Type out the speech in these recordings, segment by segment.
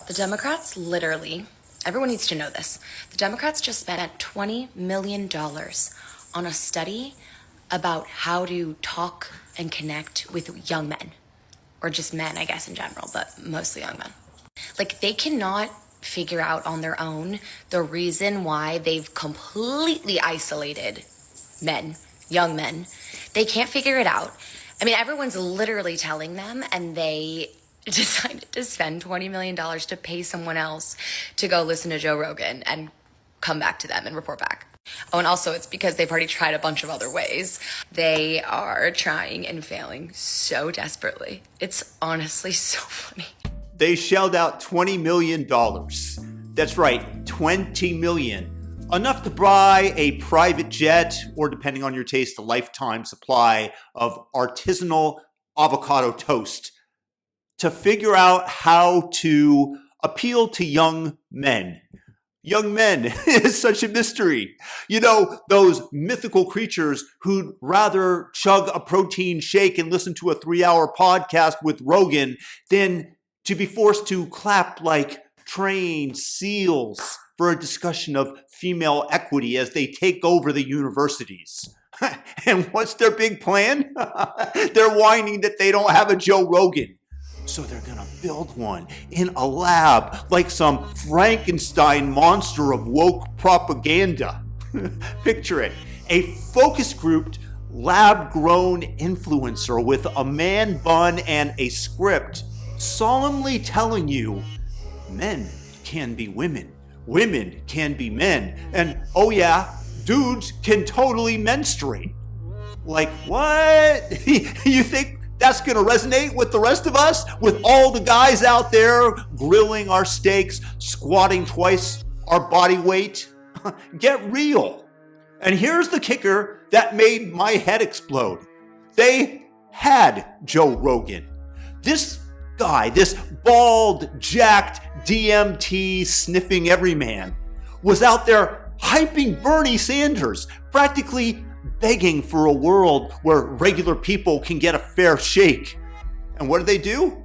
The Democrats literally, everyone needs to know this. The Democrats just spent $20 million on a study about how to talk and connect with young men. Or just men, I guess, in general, but mostly young men. Like, they cannot figure out on their own the reason why they've completely isolated men, young men. They can't figure it out. I mean, everyone's literally telling them, and they decided to spend $20 million to pay someone else to go listen to Joe Rogan and come back to them and report back. Oh, and also it's because they've already tried a bunch of other ways. They are trying and failing so desperately. It's honestly so funny. They shelled out $20 million. That's right, $20 million. Enough to buy a private jet, or depending on your taste, a lifetime supply of artisanal avocado toast to figure out how to appeal to young men. Young men is such a mystery. You know, those mythical creatures who'd rather chug a protein shake and listen to a 3-hour podcast with Rogan than to be forced to clap like trained seals for a discussion of female equity as they take over the universities. And what's their big plan? They're whining that they don't have a Joe Rogan. So they're gonna build one in a lab like some Frankenstein monster of woke propaganda. Picture it, a focus grouped, lab-grown influencer with a man bun and a script solemnly telling you men can be women, women can be men, and oh yeah, dudes can totally menstruate. Like what? You think that's going to resonate with the rest of us? With all the guys out there grilling our steaks, squatting twice our body weight? Get real. And here's the kicker that made my head explode. They had Joe Rogan. This guy, this bald, jacked, DMT sniffing everyman, was out there hyping Bernie Sanders, practically begging for a world where regular people can get a fair shake. And what do?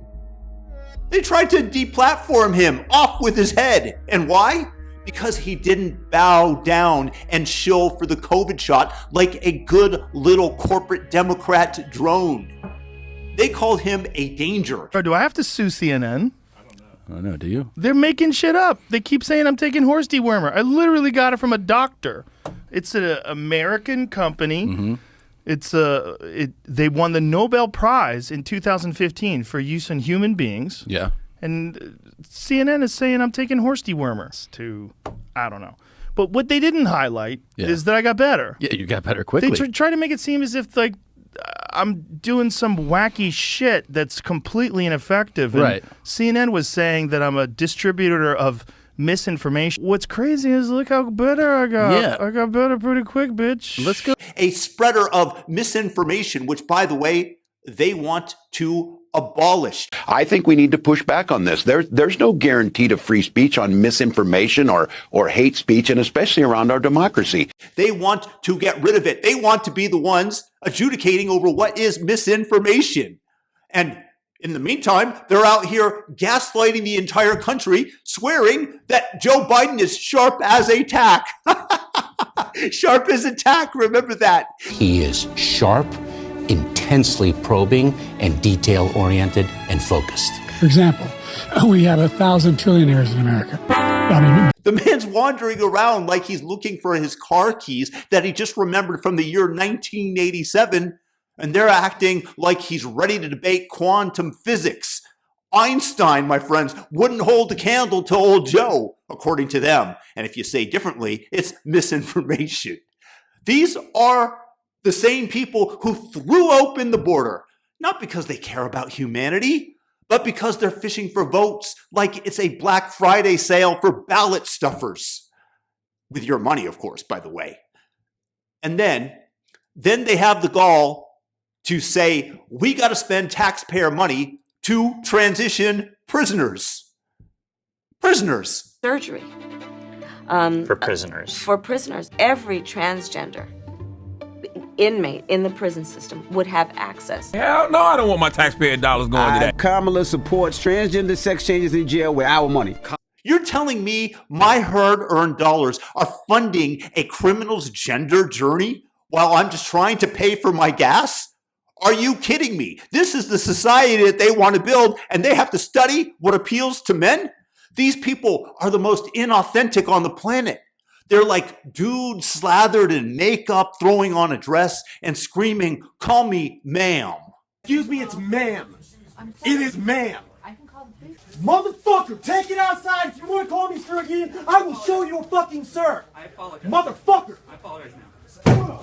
They tried to deplatform him, off with his head. And why? Because he didn't bow down and shill for the COVID shot like a good little corporate Democrat drone. They called him a danger. Or do I have to sue CNN? I don't know, do you? They're making shit up. They keep saying I'm taking horse dewormer. I literally got it from a doctor. It's an American company. Mm-hmm. They won the Nobel Prize in 2015 for use in human beings. Yeah. And CNN is saying I'm taking horse dewormer I don't know. But what they didn't highlight is that I got better. Yeah, you got better quickly. They try to make it seem as if like I'm doing some wacky shit that's completely ineffective. And right. CNN was saying that I'm a distributor of misinformation. What's crazy is look how better I got. Yeah. I got better pretty quick, bitch. Let's go. A spreader of misinformation, which, by the way, they want to abolish. I think we need to push back on this. There's no guarantee to free speech on misinformation or hate speech, and especially around our democracy. They want to get rid of it. They want to be the ones adjudicating over what is misinformation. And in the meantime, they're out here gaslighting the entire country, swearing that Joe Biden is sharp as a tack. Sharp as a tack, remember that. He is sharp, intensely probing, and detail-oriented and focused. For example, we have 1,000 trillionaires in America. The man's wandering around like he's looking for his car keys that he just remembered from the year 1987, and they're acting like he's ready to debate quantum physics. Einstein, my friends, wouldn't hold a candle to old Joe, according to them. And if you say differently, it's misinformation. These are the same people who threw open the border, not because they care about humanity, but because they're fishing for votes like it's a Black Friday sale for ballot stuffers. With your money, of course, by the way. And then they have the gall to say, we got to spend taxpayer money to transition prisoners. Prisoners. Surgery. For prisoners. For prisoners. Every transgender inmate in the prison system would have access. Hell no, I don't want my taxpayer dollars going to that. Kamala supports transgender sex changes in jail with our money. You're telling me my hard-earned dollars are funding a criminal's gender journey while I'm just trying to pay for my gas? Are you kidding me? This is the society that they want to build, and they have to study what appeals to men? These people are the most inauthentic on the planet. They're like dudes slathered in makeup, throwing on a dress and screaming, "Call me ma'am." Excuse me, it's ma'am. It is ma'am. Motherfucker, take it outside. If you want to call me sir again, I will show you a fucking sir. I apologize. Motherfucker. I apologize now.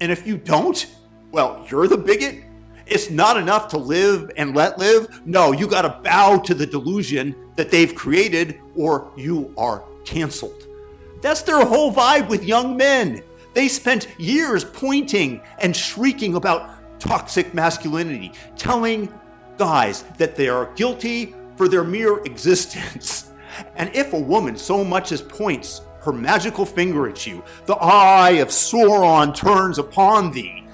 And if you don't, well, you're the bigot. It's not enough to live and let live. No, you got to bow to the delusion that they've created or you are canceled. That's their whole vibe with young men. They spent years pointing and shrieking about toxic masculinity, telling guys that they are guilty for their mere existence. And if a woman so much as points her magical finger at you, the eye of Sauron turns upon thee,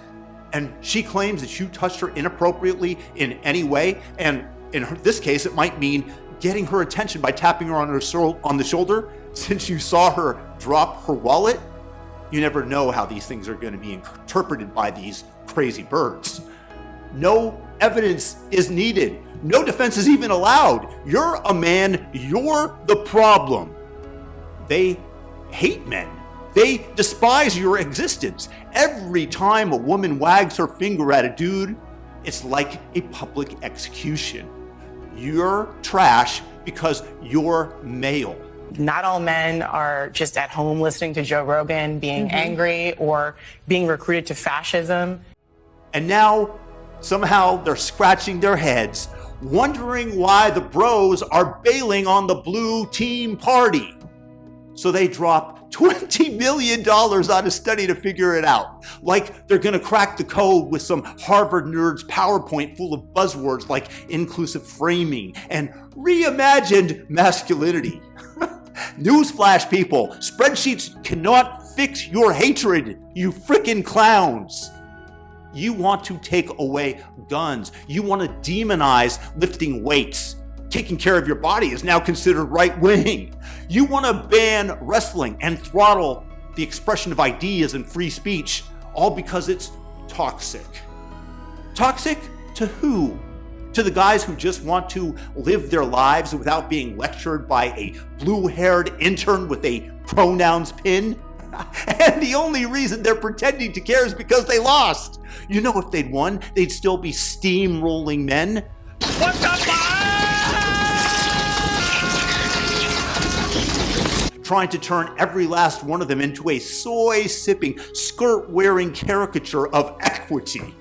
and she claims that you touched her inappropriately in any way, and in this case it might mean getting her attention by tapping her on the shoulder since you saw her drop her wallet, you never know how these things are going to be interpreted by these crazy birds. No evidence is needed. No defense is even allowed. You're a man. You're the problem. They hate men. They despise your existence. Every time a woman wags her finger at a dude, it's like a public execution. You're trash because you're male. Not all men are just at home listening to Joe Rogan, being angry or being recruited to fascism. And now, somehow, they're scratching their heads, wondering why the bros are bailing on the blue team party. So they drop $20 million on a study to figure it out. Like they're gonna crack the code with some Harvard nerd's PowerPoint full of buzzwords like inclusive framing and reimagined masculinity. Newsflash, people, spreadsheets cannot fix your hatred, you frickin' clowns. You want to take away guns. You want to demonize lifting weights. Taking care of your body is now considered right-wing. You want to ban wrestling and throttle the expression of ideas and free speech, all because it's toxic. Toxic to who? To the guys who just want to live their lives without being lectured by a blue-haired intern with a pronouns pin? And the only reason they're pretending to care is because they lost. You know, if they'd won, they'd still be steamrolling men. What the fuck? Trying to turn every last one of them into a soy-sipping, skirt-wearing caricature of equity.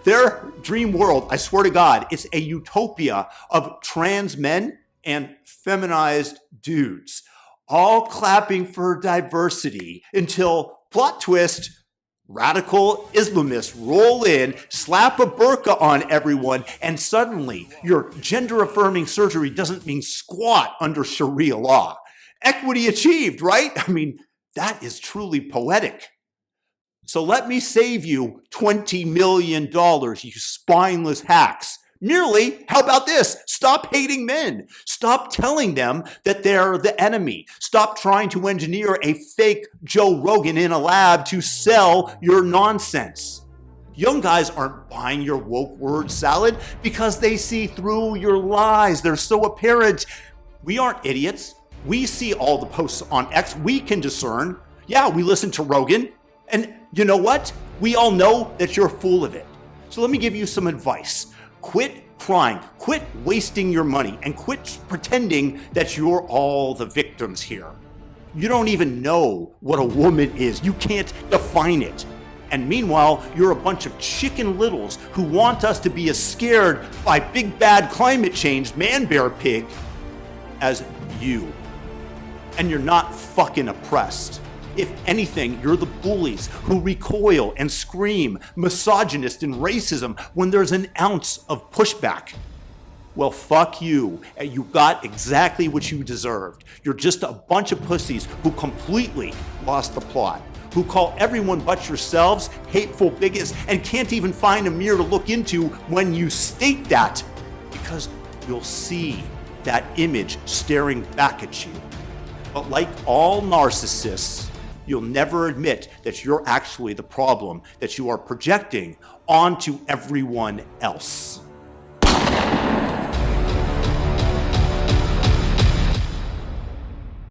Their dream world, I swear to God, it's a utopia of trans men and feminized dudes, all clapping for diversity until, plot twist, radical Islamists roll in, slap a burqa on everyone, and suddenly your gender-affirming surgery doesn't mean squat under Sharia law. Equity achieved, right? I mean, that is truly poetic. So let me save you $20 million, you spineless hacks. Merely, how about this? Stop hating men. Stop telling them that they're the enemy. Stop trying to engineer a fake Joe Rogan in a lab to sell your nonsense. Young guys aren't buying your woke word salad because they see through your lies. They're so apparent. We aren't idiots. We see all the posts on X. We can discern. Yeah, we listen to Rogan. And you know what? We all know that you're full of it. So let me give you some advice. Quit crying, quit wasting your money, and quit pretending that you're all the victims here. You don't even know what a woman is. You can't define it. And meanwhile, you're a bunch of chicken littles who want us to be as scared by big bad climate change, man bear pig, as you. And you're not fucking oppressed. If anything, you're the bullies who recoil and scream misogynist and racism when there's an ounce of pushback. Well, fuck you. You got exactly what you deserved. You're just a bunch of pussies who completely lost the plot, who call everyone but yourselves hateful bigots and can't even find a mirror to look into when you state that, because you'll see that image staring back at you. But like all narcissists, you'll never admit that you're actually the problem that you are projecting onto everyone else.